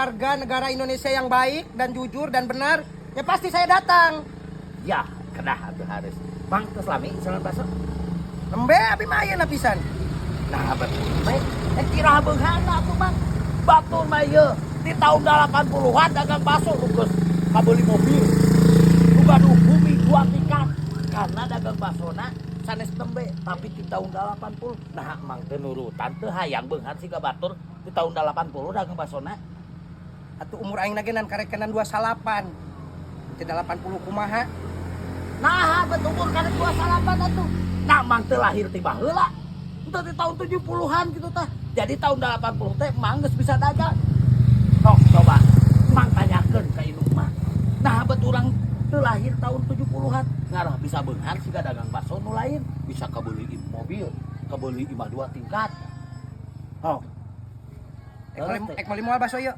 warga negara Indonesia yang baik dan jujur dan benar, ya pasti saya datang. Ya, kedah atuh harus. Mang ke selami isalan baso. Lembe abi maya lapisan. Nah, betul. Baik, kira beunghana atuh, Mang. Batur mah ieu di tahun 80-an dagang baso geus kabeli mobil. Juga bumi 2 tingkat. Karena dagang basona sanes tembe tapi di tahun 80. Nah, Mang teu nurutan teu hayang beunghar siga batur di tahun 80 dagang basona. Atuh umur aing nagenan karekenan 28. Teu 80 kumaha? Nah, betul umur karek 28 atuh. Nah, Mang teu lahir ti baheula. Itu di tahun 70-an gitu tah. Jadi tahun 80 teh Mang geus bisa dagang. Sok coba Mang tanyakeun ka indung mah. Nah, betul urang teu lahir tahun 70-an. Ngarah bisa beunghar siga dagang baso nu lain, bisa kabeli mobil, kabeli imah 2 tingkat. Oh. Ek meuli moal baso ieu.